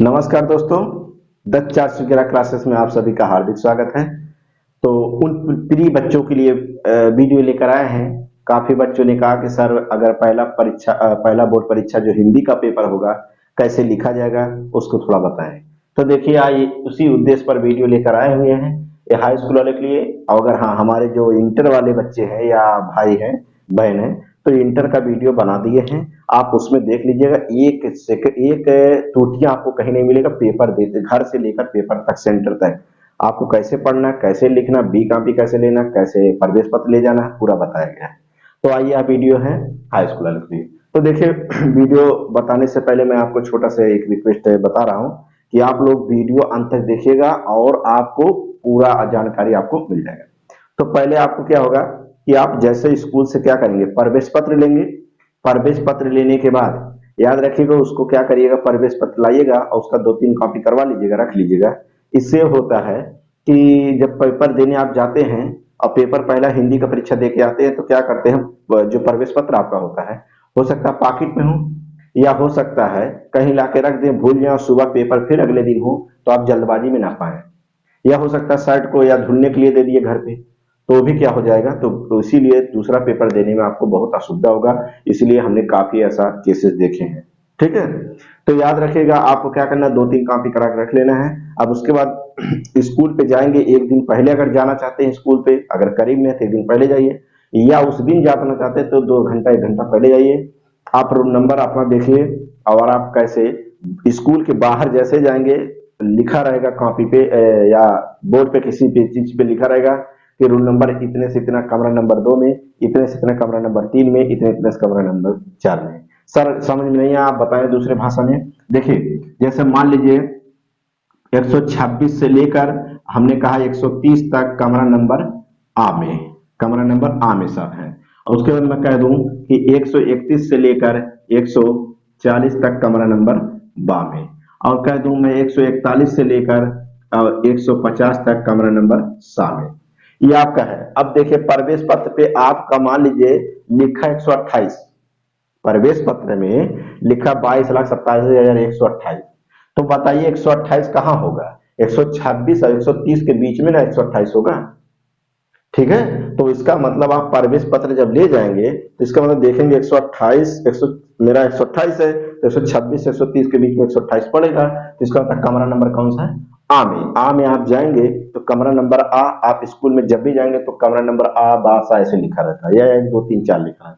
नमस्कार दोस्तों, दत्त चार्ट्स वगैरह क्लासेस में आप सभी का हार्दिक स्वागत है। तो उन प्रिय बच्चों के लिए वीडियो लेकर आए हैं। काफी बच्चों ने कहा कि सर अगर पहला बोर्ड परीक्षा जो हिंदी का पेपर होगा कैसे लिखा जाएगा उसको थोड़ा बताएं। तो देखिए आज उसी उद्देश्य पर वीडियो लेकर आए हुए हैं, ये हाई स्कूल वाले के लिए। और अगर हाँ हमारे जो इंटर वाले बच्चे हैं या भाई हैं बहन हैं तो इंटर का वीडियो बना दिए हैं, आप उसमें देख लीजिएगा। एक टूटियां आपको कहीं नहीं मिलेगा। पेपर देते घर से लेकर पेपर तक सेंटर तक आपको कैसे पढ़ना, कैसे लिखना, बी कॉपी कैसे लेना, कैसे प्रवेश पत्र ले जाना, पूरा बताया गया है। तो आइए आप वीडियो है हाई स्कूल वाले के लिए। तो देखिए वीडियो बताने से पहले मैं आपको छोटा सा एक रिक्वेस्ट बता रहा हूँ कि आप लोग वीडियो अंत तक देखिएगा और आपको पूरा जानकारी आपको मिल जाएगा। तो पहले आपको क्या होगा कि आप जैसे स्कूल से क्या करेंगे, प्रवेश पत्र लेंगे। प्रवेश पत्र लेने के बाद याद रखिएगा उसको क्या करिएगा, प्रवेश पत्र लाइएगा और उसका 2-3 कॉपी करवा लीजिएगा, रख लीजिएगा। इससे होता है कि जब पेपर देने आप जाते हैं और पेपर पहला हिंदी का परीक्षा दे के आते हैं तो क्या करते हैं, जो प्रवेश पत्र आपका होता है हो सकता है पॉकेट में हो या हो सकता है कहीं लाके रख दें, भूल जाए और सुबह पेपर फिर अगले दिन हो तो आप जल्दबाजी में ना पाए, या हो सकता है शर्ट को या धुलने के लिए दे दिए घर पे तो भी क्या हो जाएगा। तो इसीलिए दूसरा पेपर देने में आपको बहुत असुविधा होगा। इसलिए हमने काफी ऐसा केसेस देखे हैं। ठीक है, तो याद रखिएगा आपको क्या करना, 2-3 कॉपी करा के रख लेना है। अब उसके बाद स्कूल पे जाएंगे एक दिन पहले, अगर जाना चाहते हैं स्कूल पे, अगर करीब में है तो एक दिन पहले जाइए, या उस दिन जाना चाहते हैं तो 2 घंटा 1 घंटा पहले जाइए। आप रोल नंबर अपना देखिए और आप कैसे स्कूल के बाहर जैसे जाएंगे लिखा रहेगा कॉपी पे या बोर्ड पे किसी भी चीज पे लिखा रहेगा कि रूल नंबर इतने से इतना कमरा नंबर 2 में, इतने से इतना कमरा नंबर 3 में, इतने इतने से कमरा नंबर 4 में। सर समझ में नहीं आया, आप बताएं दूसरे भाषा में। देखिए जैसे मान लीजिए 126 से लेकर हमने कहा 130 तक कमरा नंबर आ में, कमरा नंबर आ में सब है। और उसके बाद मैं कह दूं कि 131 से लेकर 140 तक कमरा नंबर बा में, और कह दूं मैं 141 से लेकर 150 तक कमरा नंबर सा में। ये आपका है। अब देखिए प्रवेश पत्र पे आपका मान लीजिए लिखा 128, प्रवेश पत्र में लिखा 22,27,128। तो बताइए 128 कहाँ होगा, 126 और 130 के बीच में ना 128 होगा। ठीक है, तो इसका मतलब आप प्रवेश पत्र जब ले जाएंगे तो इसका मतलब देखेंगे 128, 100 मेरा 128 है तो 126 से 130 के बीच में 128 पड़ेगा, तो इसका मतलब कमरा नंबर कौन सा है, आ में। आ में आप जाएंगे तो कमरा नंबर आ, आप स्कूल में जब भी जाएंगे तो कमरा नंबर आ बा सा ऐसे लिखा रहता है, या 1 2 3 4 लिखा है।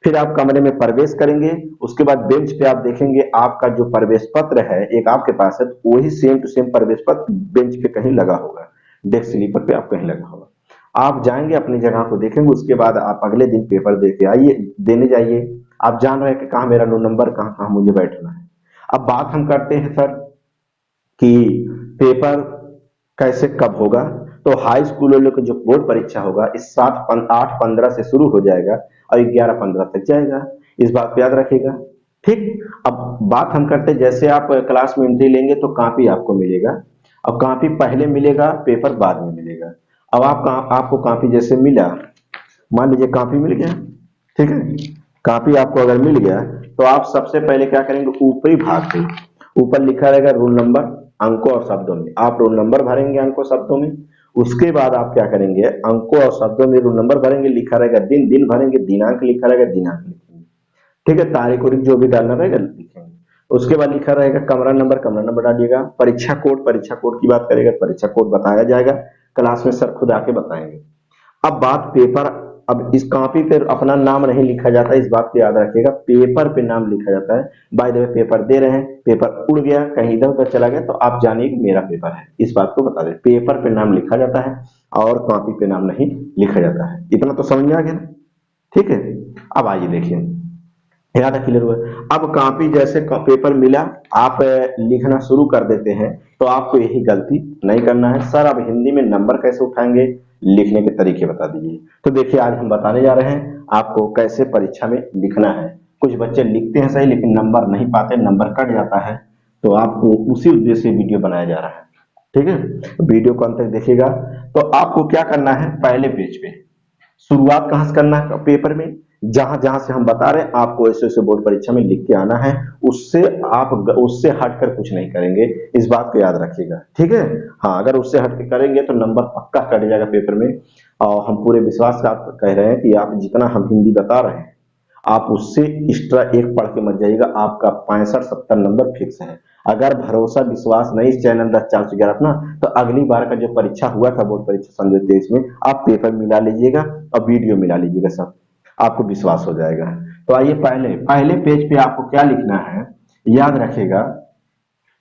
फिर आप कमरे में प्रवेश करेंगे, उसके बाद बेंच पे आप देखेंगे आपका जो प्रवेश पत्र है एक आपके पास है, तो वही सेम टू सेम प्रवेश पत्र बेंच पे कहीं लगा होगा, डेस्क स्लीपर पे आप कहीं लगा होगा। आप जाएंगे अपनी जगह को देखेंगे, उसके बाद आप अगले दिन पेपर दे के आइए, देने जाइए। आप जान रहे हैं कि कहाँ मेरा रोल नंबर, कहाँ कहाँ मुझे बैठना है। अब बात हम करते हैं सर कि पेपर कैसे कब होगा। तो हाई स्कूल वालों का जो बोर्ड परीक्षा होगा इस 8-15 से शुरू हो जाएगा और 11-15 तक जाएगा, इस बात को याद रखिएगा। ठीक, अब बात हम करते हैं जैसे आप क्लास में एंट्री लेंगे तो कॉपी आपको मिलेगा, अब कॉपी पहले मिलेगा पेपर बाद में मिलेगा। अब आपको कॉपी जैसे मिला, मान लीजिए कॉपी मिल गया, ठीक है, कॉपी आपको अगर मिल गया तो आप सबसे पहले क्या करेंगे, ऊपरी भाग पे ऊपर लिखा रहेगा रोल नंबर, अंकों और शब्दों में आप रोल नंबर भरेंगे, अंकों शब्दों में। उसके बाद आप क्या करेंगे, अंकों और शब्दों में रोल नंबर भरेंगे, लिखा रहेगा दिन, दिन भरेंगे, दिनांक लिखा रहेगा, दिनांक लिखेंगे। ठीक है, तारीख उरीख जो भी डालना रहेगा लिखेंगे। उसके बाद लिखा रहेगा कमरा नंबर डालिएगा। परीक्षा कोड की बात करेगा, परीक्षा कोड बताया जाएगा, क्लास में सर खुद आके बताएंगे। अब बात पेपर, अब इस कॉपी पे अपना नाम नहीं लिखा जाता, इस बात को याद रखिएगा, पेपर पे नाम लिखा जाता है। बाय द वे पेपर दे रहे हैं, पेपर उड़ गया कहीं इधर उधर चला गया तो आप जानिए कि मेरा पेपर है, इस बात को बता दें। पेपर पे नाम लिखा जाता है और कॉपी पे नाम नहीं लिखा जाता है। इतना तो समझ में आ गया ना। ठीक है, अब आइए देखिए, याद है, क्लियर हुआ। अब कॉपी जैसे पेपर मिला आप लिखना शुरू कर देते हैं, तो आपको यही गलती नहीं करना है। सर अब हिंदी में नंबर कैसे उठाएंगे, लिखने के तरीके बता दीजिए। तो देखिए आज हम बताने जा रहे हैं आपको कैसे परीक्षा में लिखना है। कुछ बच्चे लिखते हैं सही लेकिन नंबर नहीं पाते, नंबर कट जाता है, तो आपको उसी उद्देश्य से वीडियो बनाया जा रहा है। ठीक है, वीडियो को अंत तक देखिएगा। तो आपको क्या करना है, पहले पेज पे शुरुआत कहाँ से करना है पेपर में, जहां जहां से हम बता रहे हैं आपको ऐसे ऐसे बोर्ड परीक्षा में लिख के आना है, उससे आप उससे हटकर कुछ नहीं करेंगे, इस बात को याद रखिएगा, ठीक है। हाँ, अगर उससे हट के करेंगे तो नंबर पक्का कट जाएगा पेपर में। और हम पूरे विश्वास के साथ कह रहे हैं कि आप जितना हम हिंदी बता रहे हैं आप उससे एक्स्ट्रा एक पढ़ के मत जाइएगा, आपका 65-70 नंबर फिक्स है। अगर भरोसा विश्वास नहीं इस चैनल 10-4-11 अपना, तो अगली बार का जो परीक्षा हुआ था बोर्ड परीक्षा सन 2023 में, आप पेपर मिला लीजिएगा और वीडियो मिला लीजिएगा, सब आपको विश्वास हो जाएगा। तो आइए पहले पहले पेज पे आपको क्या लिखना है, याद रखिएगा,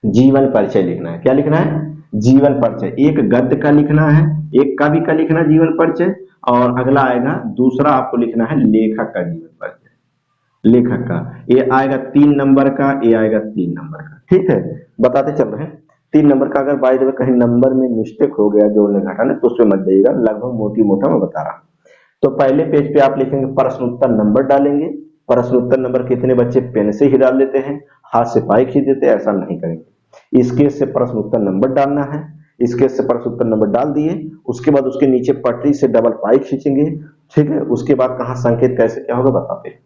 जीवन परिचय लिखना है। क्या लिखना है? जीवन परिचय। एक गद्य का लिखना है, एक कवि का लिखना है जीवन परिचय, और अगला आएगा दूसरा आपको लिखना है लेखक का जीवन परिचय। लेखक का ये आएगा 3 नंबर का, ये आएगा 3 नंबर का, ठीक है। बताते चल रहे हैं 3 नंबर का। अगर बाय द वे कहीं नंबर में मिस्टेक हो गया जोड़ने घटाने तो उसमें मत जाइएगा, लगभग मोटी मोटा मैं बता रहा हूं। तो पहले पेज पे आप लिखेंगे प्रश्न उत्तर नंबर डालेंगे। प्रश्न उत्तर नंबर कितने बच्चे पेन से ही डाल देते हैं, हाथ से पाई खींच देते हैं, ऐसा नहीं करेंगे। इसके से प्रश्न उत्तर नंबर डालना है, इसके से प्रश्न उत्तर नंबर डाल दिए, उसके बाद उसके नीचे पटरी से डबल पाई खींचेंगे, ठीक है। उसके बाद कहाँ संकेत कैसे क्या होगा बताते हैं।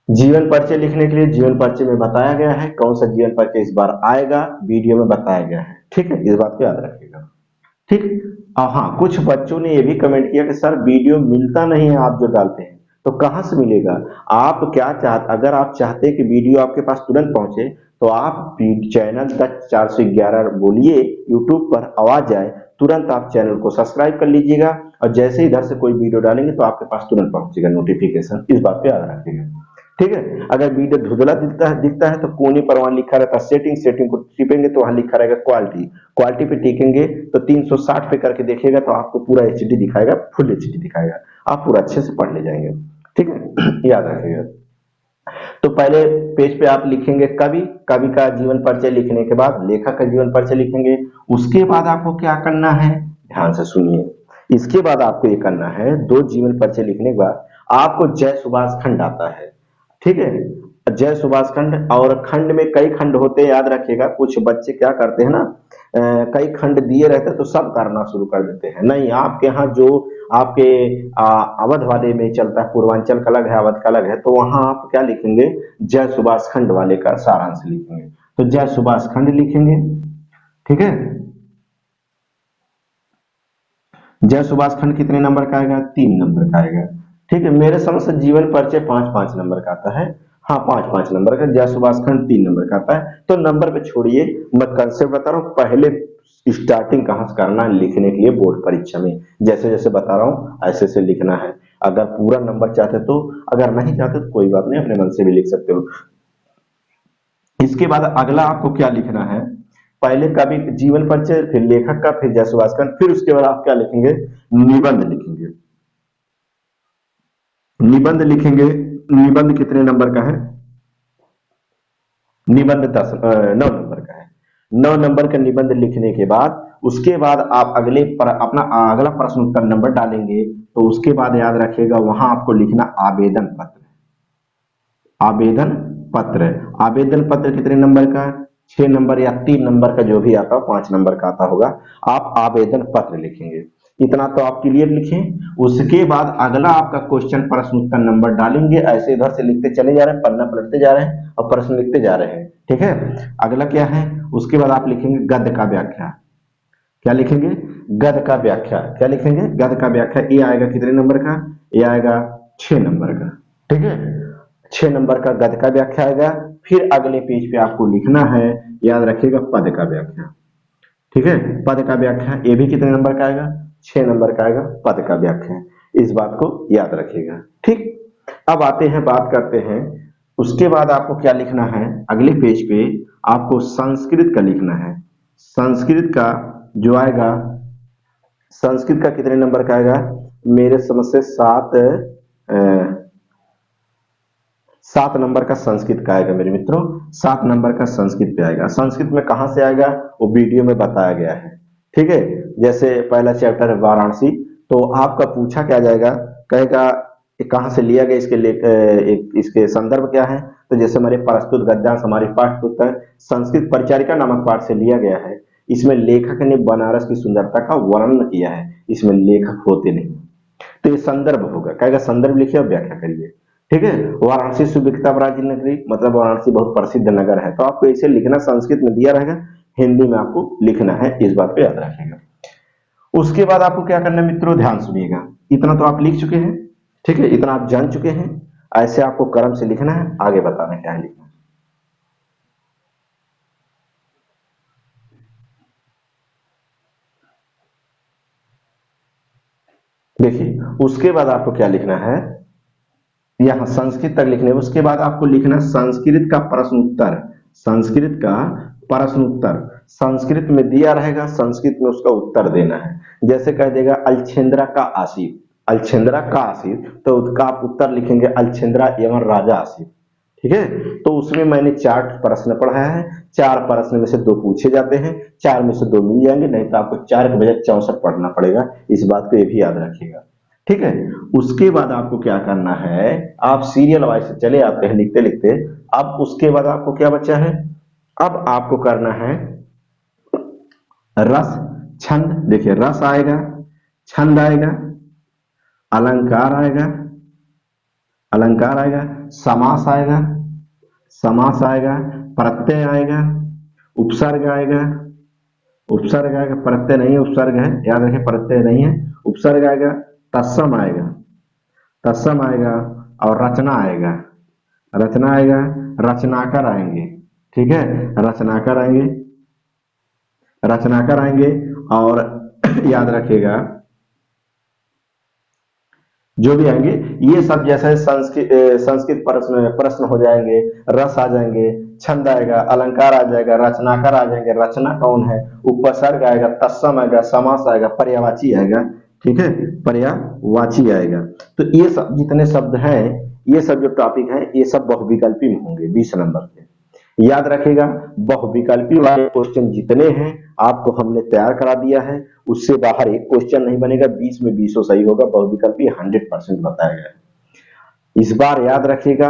जीवन परिचय लिखने के लिए जीवन परिचय में बताया गया है, कौन सा जीवन परिचय इस बार आएगा वीडियो में बताया गया है, ठीक है। इस बात को याद रखिएगा, ठीक। हाँ, कुछ बच्चों ने ये भी कमेंट किया कि सर वीडियो मिलता नहीं है आप जो डालते हैं, तो कहाँ से मिलेगा। आप क्या चाहते, अगर आप चाहते हैं कि वीडियो आपके पास तुरंत पहुंचे, तो आप चैनल 10-411 बोलिए, यूट्यूब पर आवाज जाए, तुरंत आप चैनल को सब्सक्राइब कर लीजिएगा, और जैसे ही इधर से कोई वीडियो डालेंगे तो आपके पास तुरंत पहुंचेगा नोटिफिकेशन, इस बात को याद रखिएगा, ठीक है। अगर वीडियो धुंधला दिखता है तो कोने पर वहां लिखा रहता है सेटिंग, सेटिंग को टिपेंगे तो वहां लिखा रहेगा क्वालिटी, क्वालिटी पे टिकेंगे तो 360 पे करके देखिएगा तो आपको पूरा एचडी दिखाएगा, फुल एचडी दिखाएगा, आप पूरा अच्छे से पढ़ ले जाएंगे, ठीक है। याद रखिएगा। तो पहले पेज पे आप लिखेंगे कवि, कवि का जीवन परिचय लिखने के बाद लेखक का जीवन परिचय लिखेंगे। उसके बाद आपको क्या करना है, ध्यान से सुनिए। इसके बाद आपको ये करना है, 2 जीवन परिचय लिखने के बाद आपको जय सुभाष खंड आता है, ठीक है। जय सुभाष खंड, और खंड में कई खंड होते हैं, याद रखिएगा। कुछ बच्चे क्या करते हैं ना, कई खंड दिए रहते हैं तो सब करना शुरू कर देते हैं। नहीं, आपके यहाँ जो आपके अवध वाले में चलता है, पूर्वांचल का अलग है, अवध का अलग है, तो वहां आप क्या लिखेंगे, जय सुभाष खंड वाले का सारांश लिखेंगे। तो जय सुभाष खंड लिखेंगे, ठीक है। जय सुभाष खंड कितने नंबर का आएगा, 3 नंबर का आएगा, ठीक है। मेरे समझ से जीवन परिचय 5-5 नंबर का आता है, हाँ 5-5 नंबर का। जय सुभाष खंड 3 नंबर का आता है। तो नंबर पे छोड़िए, मैं कंसेप्ट बता रहा हूँ, पहले स्टार्टिंग कहाँ से करना है लिखने के लिए बोर्ड परीक्षा में, जैसे जैसे बता रहा हूँ ऐसे ऐसे लिखना है। अगर पूरा नंबर चाहते तो, अगर नहीं चाहते तो कोई बात नहीं, अपने मन से भी लिख सकते हो। इसके बाद अगला आपको क्या लिखना है, पहले कवि जीवन परिचय, फिर लेखक का, फिर जय सुभाष खंड, फिर उसके बाद आप क्या लिखेंगे, निबंध लिखेंगे। निबंध लिखेंगे, निबंध कितने नंबर का है, निबंध 9 नंबर का है। 9 नंबर का निबंध लिखने के बाद उसके बाद आप अपना अगला प्रश्न उत्तर नंबर डालेंगे, तो उसके बाद याद रखिएगा वहां आपको लिखना आवेदन पत्र। आवेदन पत्र, आवेदन पत्र कितने नंबर का, 6 नंबर या 3 नंबर का, जो भी आता हो, 5 नंबर का आता होगा, आप आवेदन पत्र लिखेंगे। इतना तो आप क्लियर लिखें। उसके बाद अगला आपका क्वेश्चन प्रश्न उत्तर नंबर डालेंगे, ऐसे इधर से लिखते चले जा रहे हैं, पन्ना पलटते जा रहे हैं और प्रश्न लिखते जा रहे हैं, ठीक है। अगला क्या है, उसके बाद आप लिखेंगे गद्य का व्याख्या। क्या लिखेंगे, गद्य का व्याख्या। क्या लिखेंगे, गद्य का व्याख्या। ये आएगा कितने नंबर का, ये आएगा 6 नंबर का, ठीक है। 6 नंबर का गद्य का व्याख्या आएगा। फिर अगले पेज पे आपको लिखना है, याद रखिएगा, पद का व्याख्या, ठीक है। पद का व्याख्या ये भी कितने नंबर का आएगा, 6 नंबर का आएगा पद का व्याख्या। इस बात को याद रखिएगा, ठीक। अब आते हैं, बात करते हैं, उसके बाद आपको क्या लिखना है, अगले पेज पे आपको संस्कृत का लिखना है। संस्कृत का जो आएगा, संस्कृत का कितने नंबर का आएगा, मेरे समझ से 7 नंबर का संस्कृत का आएगा मेरे मित्रों, 7 नंबर का संस्कृत पे आएगा। संस्कृत में कहां से आएगा वो वीडियो में बताया गया है, ठीक है। जैसे पहला चैप्टर है वाराणसी, तो आपका पूछा क्या जाएगा, कहेगा कहां से लिया गया, इसके संदर्भ क्या है। तो जैसे हमारे प्रस्तुत गद्यांश हमारे पाठ्य पुस्तक संस्कृत परिचारिका नामक पाठ से लिया गया है। इसमें लेखक ने बनारस की सुंदरता का वर्णन किया है, इसमें लेखक होते नहीं, तो ये संदर्भ होगा, कहेगा संदर्भ लिखिए और व्याख्या करिए। ठीक है, वाराणसी सुविख्ता ब्राजील नगरी, मतलब वाराणसी बहुत प्रसिद्ध नगर है, तो आपको इसे लिखना संस्कृत में दिया रहेगा, हिंदी में आपको लिखना है, इस बात को याद रखिएगा। उसके बाद आपको क्या करना है मित्रों, ध्यान सुनिएगा। इतना तो आप लिख चुके हैं, ठीक है, इतना आप जान चुके हैं, ऐसे आपको क्रम से लिखना है, आगे बताना क्या है लिखना है। देखिए, उसके बाद आपको क्या लिखना है, यहां संस्कृत तक लिखने, उसके बाद आपको लिखना संस्कृत का प्रश्न उत्तर। संस्कृत का प्रश्न उत्तर संस्कृत में दिया रहेगा, संस्कृत में उसका उत्तर देना है। जैसे कह देगा अलछेंद्रा का आसिफ, अलछेंद्रा का आसिफ, तो उसका आप उत्तर लिखेंगे अलछेंद्रा एवं राजा आसिफ। ठीक है, तो उसमें मैंने 4 प्रश्न पढ़ाया है, 4 प्रश्न में से 2 पूछे जाते हैं, 4 में से 2 मिल जाएंगे, नहीं तो आपको 4 के बजाय 64 पढ़ना पड़ेगा, इस बात को ये भी याद रखिएगा। ठीक है, उसके बाद आपको क्या करना है, आप सीरियल वाइज से चले आते हैं लिखते लिखते। अब उसके बाद आपको क्या बचा है, अब आपको करना है रस छंद। देखिए, रस आएगा, छंद आएगा, अलंकार आएगा, अलंकार आएगा, समास आएगा, समास आएगा, प्रत्यय आएगा, उपसर्ग आएगा, उपसर्ग आएगा, प्रत्यय नहीं है उपसर्ग है, याद रखें प्रत्यय नहीं है, उपसर्ग आएगा, तत्सम आएगा, तत्सम आएगा, और रचना आएगा, रचना आएगा, रचनाकर आएंगे। ठीक है, रचनाकर आएंगे, रचनाकर आएंगे, और याद रखिएगा जो भी आएंगे ये सब जैसे संस्कृत संस्कृत प्रश्न प्रश्न हो जाएंगे, रस आ जाएंगे, छंद आएगा, अलंकार आ जाएगा, रचनाकर आ जाएंगे, रचना कौन है, उपसर्ग आएगा, तत्सम आएगा, समास आएगा, पर्यायवाची आएगा। ठीक है, पर्यायवाची आएगा। तो ये सब जितने शब्द हैं, ये सब जो टॉपिक है, ये सब बहुविकल्पी में होंगे 20 नंबर के। याद रखेगा, बहुविकल्पी वाले क्वेश्चन जितने हैं आपको हमने तैयार करा दिया है, उससे बाहर एक क्वेश्चन नहीं बनेगा, 20 में 20 सही होगा, बहुविकल्पी 100% बताया गया है। इस बार याद रखिएगा,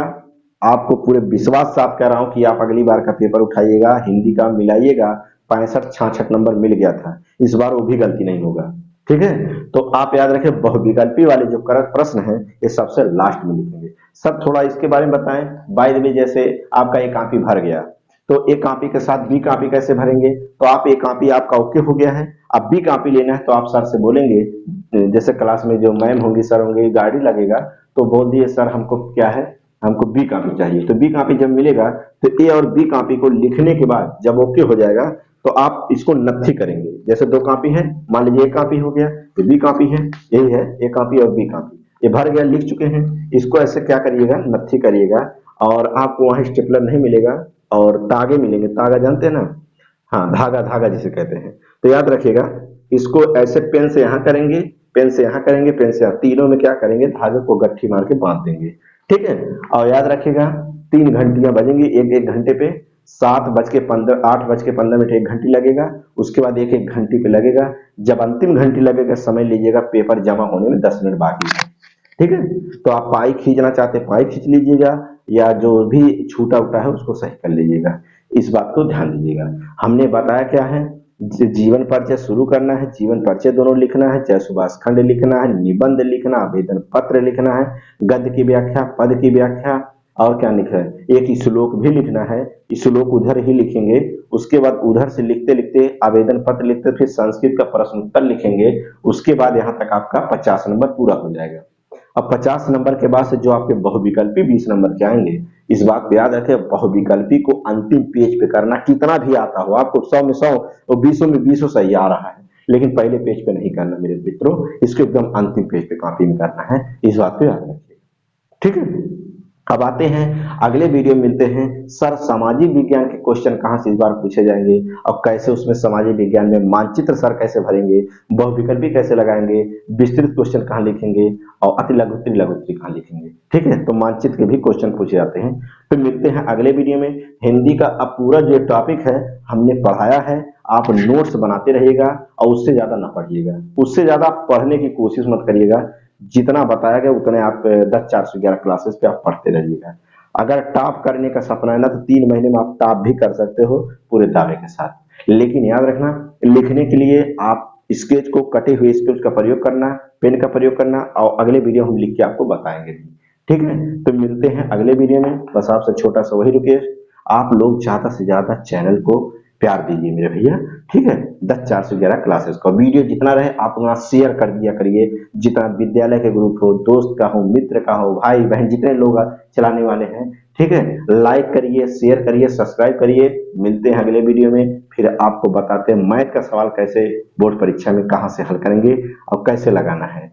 आपको पूरे विश्वास से आप कह रहा हूं कि आप अगली बार का पेपर उठाइएगा, हिंदी का मिलाइएगा, 65-66 नंबर मिल गया था, इस बार वो भी गलती नहीं होगा। ठीक है, तो आप याद रखें, बहुविकल्पी वाले जो प्रश्न हैं ये सबसे लास्ट में लिखेंगे। सब थोड़ा इसके बारे में बताएं। बाय द वे, जैसे आपका एक कॉपी भर गया, तो एक कॉपी के साथ बी कॉपी कैसे भरेंगे, तो आप एक कॉपी आपका ओके हो गया है, अब बी कॉपी लेना है, तो आप सर से बोलेंगे, जैसे क्लास में जो मैम होंगी सर होंगे, गाड़ी लगेगा, तो बोल दिए सर हमको क्या है, हमको बी कॉपी चाहिए। तो बी कॉपी जब मिलेगा तो ए और बी कॉपी को लिखने के बाद जब ओके हो जाएगा तो आप इसको नत्थी करेंगे। जैसे 2 कॉपी है, मान लीजिए एक कॉपी हो गया, ये बी कॉपी है, यही है एक कॉपी और बी कॉपी, ये भर गया, लिख चुके हैं, इसको ऐसे क्या करिएगा, नत्थी करिएगा, और आपको वहां स्टेपलर नहीं मिलेगा और तागे मिलेंगे, तागा जानते हैं ना, हाँ, धागा, धागा जिसे कहते हैं। तो याद रखिएगा, इसको ऐसे पेन से यहाँ करेंगे, पेन से यहाँ करेंगे, पेन से यहाँ, तीनों में क्या करेंगे, धागे को गट्ठी मार के बांध देंगे। ठीक है, और याद रखिएगा 3 घंटियां बजेंगी, एक घंटे पे 8:15 एक घंटी लगेगा, उसके बाद एक घंटी पे लगेगा। जब अंतिम घंटी लगेगा समझ लीजिएगा पेपर जमा होने में 10 मिनट बाकी है। ठीक है, तो आप पाई खींचना चाहते हैं पाई खींच लीजिएगा, या जो भी छूटा उटा है उसको सही कर लीजिएगा, इस बात को ध्यान दीजिएगा। हमने बताया क्या है, जीवन परिचय शुरू करना है, जीवन परिचय दोनों लिखना है, जय सुभाष खंड लिखना है, निबंध लिखना, आवेदन पत्र लिखना है, गद्य की व्याख्या, पद की व्याख्या, और क्या लिखा है, एक श्लोक भी लिखना है, श्लोक उधर ही लिखेंगे, उसके बाद उधर से लिखते लिखते आवेदन पत्र लिखते फिर संस्कृत का प्रश्न उत्तर लिखेंगे, उसके बाद यहाँ तक आपका 50 नंबर पूरा हो जाएगा। अब 50 नंबर के बाद से जो आपके बहुविकल्पी 20 नंबर के आएंगे, इस बात को याद रखें, बहुविकल्पी को अंतिम पेज पे करना, कितना भी आता हो आपको, 100 में 100 और 20 में 20 सही आ रहा है, लेकिन पहले पेज पे नहीं करना मेरे मित्रों, इसको एकदम अंतिम पेज पे कॉपी में करना है, इस बात को याद रखिए। ठीक है, अब आते हैं अगले वीडियो में, मिलते हैं सर सामाजिक विज्ञान के क्वेश्चन कहां से इस बार पूछे जाएंगे, और कैसे उसमें सामाजिक विज्ञान में मानचित्र सर कैसे भरेंगे, बहुविकल्पी कैसे लगाएंगे, विस्तृत क्वेश्चन कहां लिखेंगे, और अति लघु लघुत्री कहां लिखेंगे। ठीक है, तो मानचित्र के भी क्वेश्चन पूछे जाते हैं। फिर मिलते हैं अगले वीडियो में। हिंदी का अब पूरा जो टॉपिक है हमने पढ़ाया है, आप नोट्स बनाते रहिएगा और उससे ज्यादा ना पढ़िएगा, उससे ज्यादा पढ़ने की कोशिश मत करिएगा, जितना बताया गया उतने आप 10-411 क्लासेस पे आप पढ़ते रहिएगा। अगर टॉप करने का सपना है ना, तो 3 महीने में आप टॉप भी कर सकते हो पूरे दावे के साथ। लेकिन याद रखना, लिखने के लिए आप स्केच को, कटे हुए स्केच का प्रयोग करना, पेन का प्रयोग करना, और अगले वीडियो हम लिख के आपको बताएंगे। ठीक है, तो मिलते हैं अगले वीडियो में। बस आपसे छोटा सा वही रिक्वेस्ट, आप लोग ज्यादा से ज्यादा चैनल को प्यार दीजिए मेरे भैया। ठीक है, 10-411 क्लासेस का वीडियो जितना रहे आप उतना शेयर कर दिया करिए। जितना विद्यालय के ग्रुप हो, दोस्त का हो, मित्र का हो, भाई बहन जितने लोग चलाने वाले हैं, ठीक है, लाइक करिए, शेयर करिए, सब्सक्राइब करिए। मिलते हैं अगले वीडियो में, फिर आपको बताते हैं मैथ का सवाल कैसे बोर्ड परीक्षा में कहाँ से हल करेंगे और कैसे लगाना है।